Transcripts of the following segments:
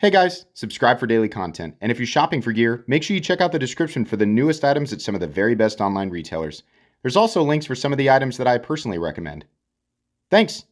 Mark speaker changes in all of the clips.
Speaker 1: Hey guys, subscribe for daily content, and if you're shopping for gear, make sure you check out the description for the newest items at some of the very best online retailers. There's also links for some of the items that I personally recommend. Thanks!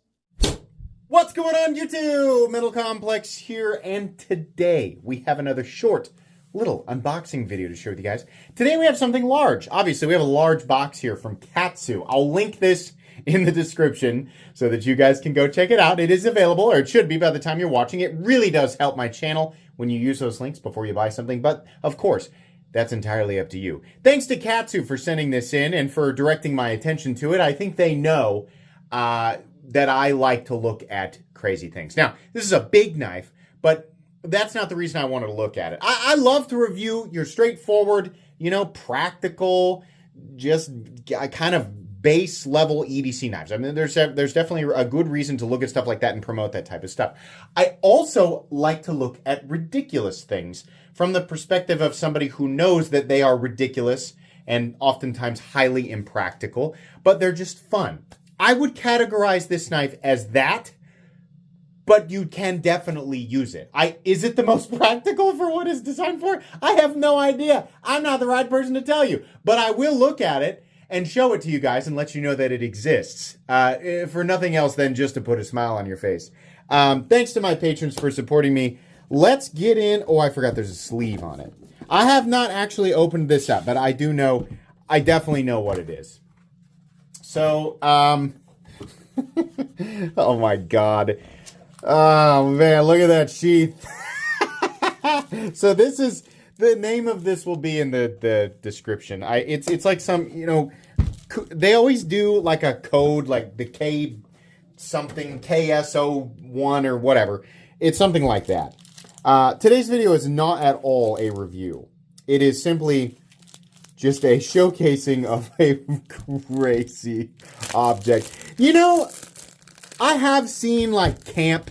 Speaker 2: What's going on, YouTube? Metal Complex here, and today we have another short little unboxing video to show you guys. Today we have something large. Obviously, we have a large box here from Katsu. I'll link this in the description so that you guys can go check it out. It is available, or it should be by the time you're watching. It really does help my channel when you use those links before you buy something, but of course, that's entirely up to you. Thanks to Katsu for sending this in and for directing my attention to it. I think they know that I like to look at crazy things. Now, this is a big knife, but that's not the reason I wanted to look at it. I love to review your straightforward, practical, just kind of base level EDC knives. I mean, there's definitely a good reason to look at stuff like that and promote that type of stuff. I also like to look at ridiculous things from the perspective of somebody who knows that they are ridiculous and oftentimes highly impractical, but they're just fun. I would categorize this knife as that, but you can definitely use it. Is it the most practical for what it's designed for? I have no idea. I'm not the right person to tell you, but I will look at it and show it to you guys and let you know that it exists. For nothing else than just to put a smile on your face. Thanks to my patrons for supporting me. Let's get in. Oh, I forgot there's a sleeve on it. I have not actually opened this up, but I definitely know what it is. So, oh my God. Oh man, look at that sheath. So this is, the name of this will be in the description. It's like some, they always do like a code, like the K something, KSO1 or whatever. It's something like that. Today's video is not at all a review. It is simply just a showcasing of a crazy object. I have seen like camp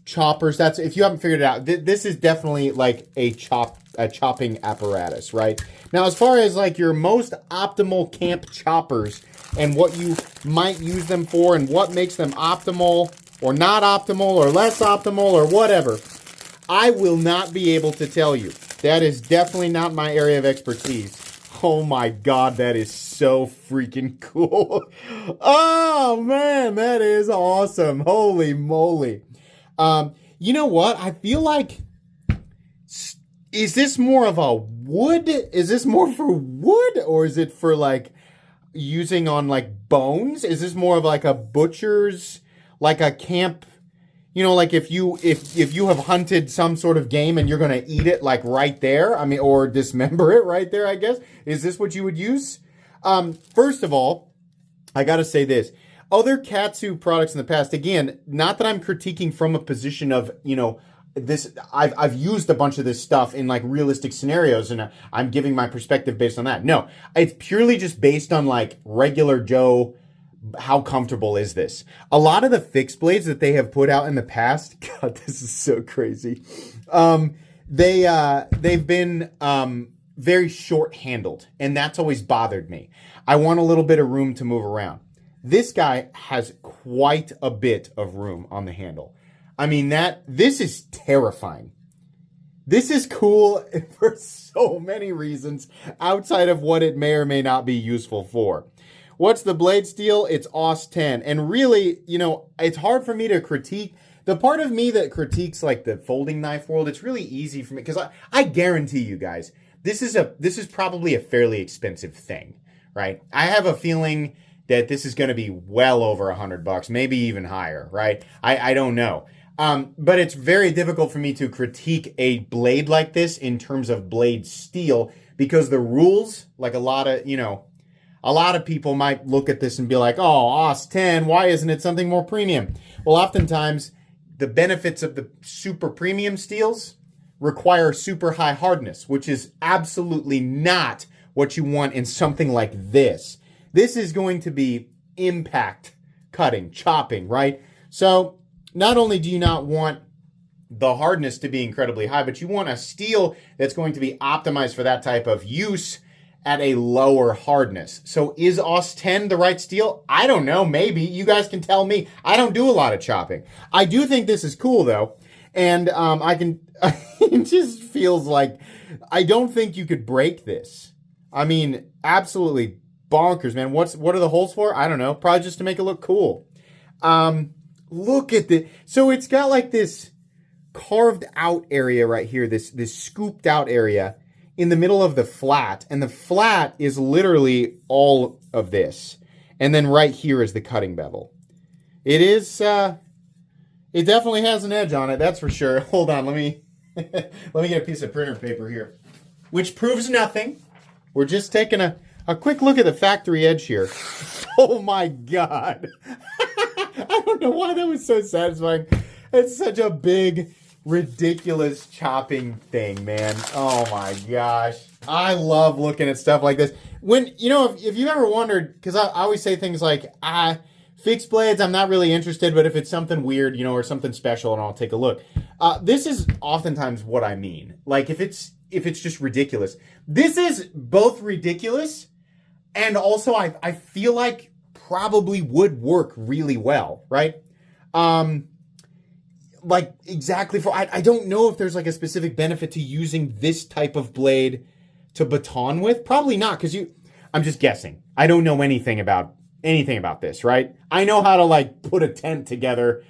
Speaker 2: choppers. That's, if you haven't figured it out, this is definitely like a chopping apparatus, right? Now, as far as like your most optimal camp choppers and what you might use them for and what makes them optimal or not optimal or less optimal or whatever, I will not be able to tell you. That is definitely not my area of expertise. Oh my God, that is so freaking cool. Oh man, that is awesome. Holy moly. You know what? I feel like, is this more of a wood? Is this more for wood, or is it for like using on like bones? Is this more of like a butcher's, like a camp, like if you have hunted some sort of game and you're going to eat it like right there, or dismember it right there, I guess. Is this what you would use? First of all, I got to say this. Other Katsu products in the past, again, not that I'm critiquing from a position of, this, I've used a bunch of this stuff in like realistic scenarios and I'm giving my perspective based on that. No, it's purely just based on like regular Joe. How comfortable is this? A lot of the fixed blades that they have put out in the past, God, this is so crazy. They've been very short handled, and that's always bothered me. I want a little bit of room to move around. This guy has quite a bit of room on the handle. This is terrifying. This is cool for so many reasons outside of what it may or may not be useful for. What's the blade steel? It's AUS 10. And really, it's hard for me to critique. The part of me that critiques like the folding knife world, it's really easy for me because I guarantee you guys, this is probably a fairly expensive thing, right? I have a feeling that this is going to be well over $100, maybe even higher, right? I don't know. But it's very difficult for me to critique a blade like this in terms of blade steel because the rules, like a lot of people might look at this and be like, oh, AUS 10, why isn't it something more premium? Well, oftentimes, the benefits of the super premium steels require super high hardness, which is absolutely not what you want in something like this. This is going to be impact cutting, chopping, right? So not only do you not want the hardness to be incredibly high, but you want a steel that's going to be optimized for that type of use at a lower hardness. So is AUS 10 the right steel? I don't know. Maybe. You guys can tell me. I don't do a lot of chopping. I do think this is cool, though. And it just feels like, I don't think you could break this. I mean, absolutely bonkers, man. What are the holes for? I don't know. Probably just to make it look cool. Look at the, so it's got like this carved out area right here, this scooped out area in the middle of the flat, and the flat is literally all of this. And then right here is the cutting bevel. It is, it definitely has an edge on it, that's for sure. Hold on, let me get a piece of printer paper here, which proves nothing. We're just taking a quick look at the factory edge here. Oh my God. I don't know why that was so satisfying. It's such a big, ridiculous chopping thing, man. Oh my gosh. I love looking at stuff like this. When, you know, if you've ever wondered, because I always say things like, fixed blades, I'm not really interested, but if it's something weird, you know, or something special, and I'll take a look. This is oftentimes what I mean. Like, if it's just ridiculous. This is both ridiculous, and also I feel like probably would work really well, right? Like, exactly for, I don't know if there's like a specific benefit to using this type of blade to baton with. Probably not, because I'm just guessing. I don't know anything about this, right? I know how to like put a tent together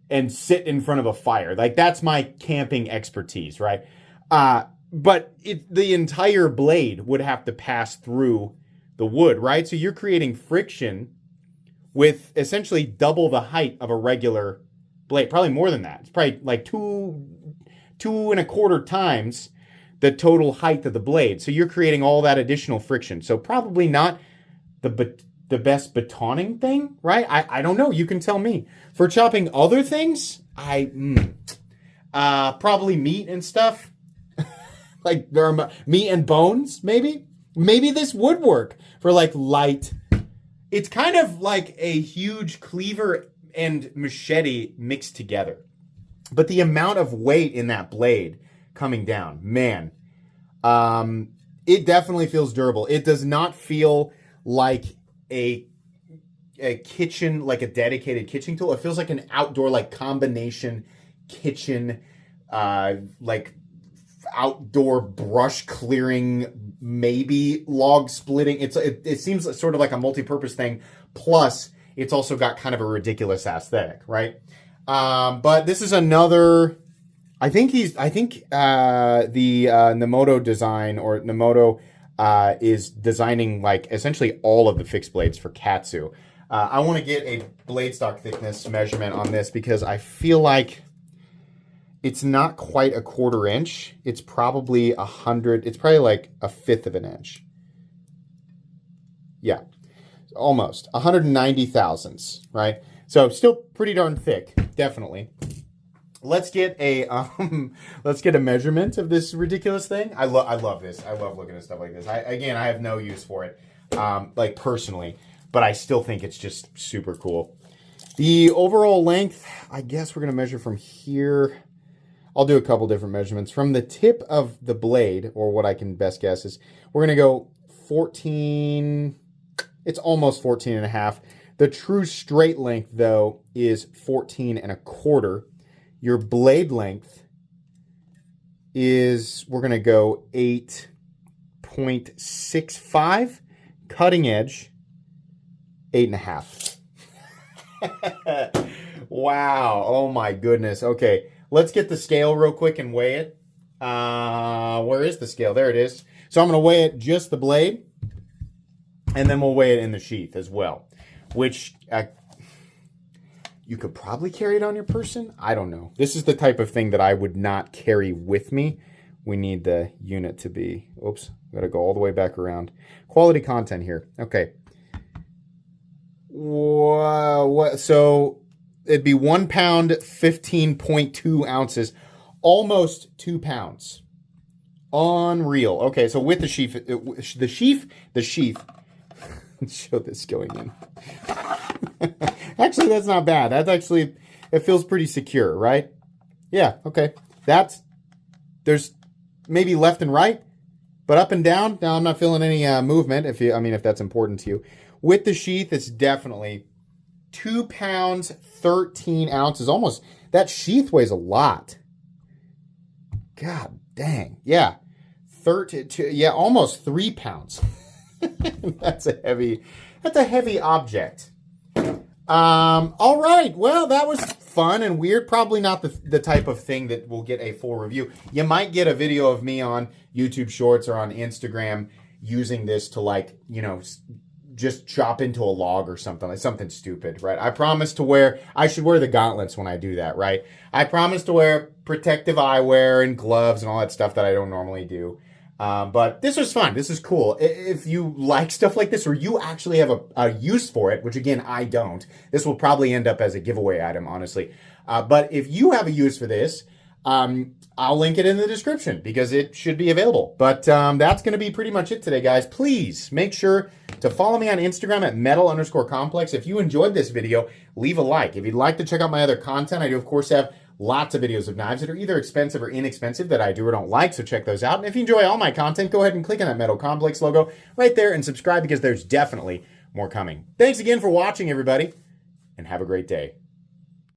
Speaker 2: and sit in front of a fire. Like, that's my camping expertise, right? But the entire blade would have to pass through the wood, right? So you're creating friction with essentially double the height of a regular blade. Probably more than that. It's probably like two and a quarter times the total height of the blade. So you're creating all that additional friction. So probably not the best batoning thing, right? I don't know. You can tell me. For chopping other things, probably meat and stuff. Like meat and bones, maybe? Maybe this would work for like light. It's kind of like a huge cleaver and machete mixed together. But the amount of weight in that blade coming down, man, it definitely feels durable. It does not feel like a kitchen, like a dedicated kitchen tool. It feels like an outdoor, like combination kitchen, like outdoor brush clearing, maybe log splitting. It seems sort of like a multi-purpose thing. Plus, it's also got kind of a ridiculous aesthetic, right? But this is another. I think the Nemoto design, or Nemoto is designing like essentially all of the fixed blades for Katsu. I want to get a blade stock thickness measurement on this because I feel like it's not quite a 1/4 inch. It's probably 100. It's probably like 1/5 of an inch. Yeah, almost 190 thousandths, right? So still pretty darn thick, definitely. Let's get a measurement of this ridiculous thing. I love this. I love looking at stuff like this. I have no use for it, like personally, but I still think it's just super cool. The overall length, I guess we're gonna measure from here. I'll do a couple different measurements. From the tip of the blade, or what I can best guess is, we're gonna go 14, it's almost 14 and a half. The true straight length, though, is 14 and a quarter. Your blade length is, we're gonna go 8.65. Cutting edge, 8.5. Wow, oh my goodness. Okay, let's get the scale real quick and weigh it. Where is the scale? There it is. So I'm gonna weigh it just the blade, and then we'll weigh it in the sheath as well, which you could probably carry it on your person. I don't know. This is the type of thing that I would not carry with me. We need the unit to be, oops, gotta go all the way back around. Quality content here. Okay. What? So it'd be 1 pound, 15.2 ounces, almost 2 pounds. Unreal. Okay, so with the sheath, show this going in. Actually, that's not bad. That's actually, it feels pretty secure, right? Yeah, okay. There's maybe left and right, but up and down, now I'm not feeling any movement, if that's important to you. With the sheath, it's definitely 2 pounds, 13 ounces. Almost, that sheath weighs a lot. God dang. Yeah. Almost 3 pounds. That's a heavy object. All right. Well, that was fun and weird. Probably not the type of thing that will get a full review. You might get a video of me on YouTube Shorts or on Instagram using this to, like, you know, just chop into a log or something, like something stupid, right? I should wear the gauntlets when I do that, right? I promise to wear protective eyewear and gloves and all that stuff that I don't normally do. But this was fun. This is cool. If you like stuff like this, or you actually have a use for it, which again, I don't, this will probably end up as a giveaway item, honestly. But if you have a use for this, I'll link it in the description because it should be available. But that's going to be pretty much it today, guys. Please make sure to follow me on Instagram at metal_complex. If you enjoyed this video, leave a like. If you'd like to check out my other content, I do, of course, have lots of videos of knives that are either expensive or inexpensive that I do or don't like, so check those out. And if you enjoy all my content, go ahead and click on that Metal Complex logo right there and subscribe because there's definitely more coming. Thanks again for watching, everybody, and have a great day.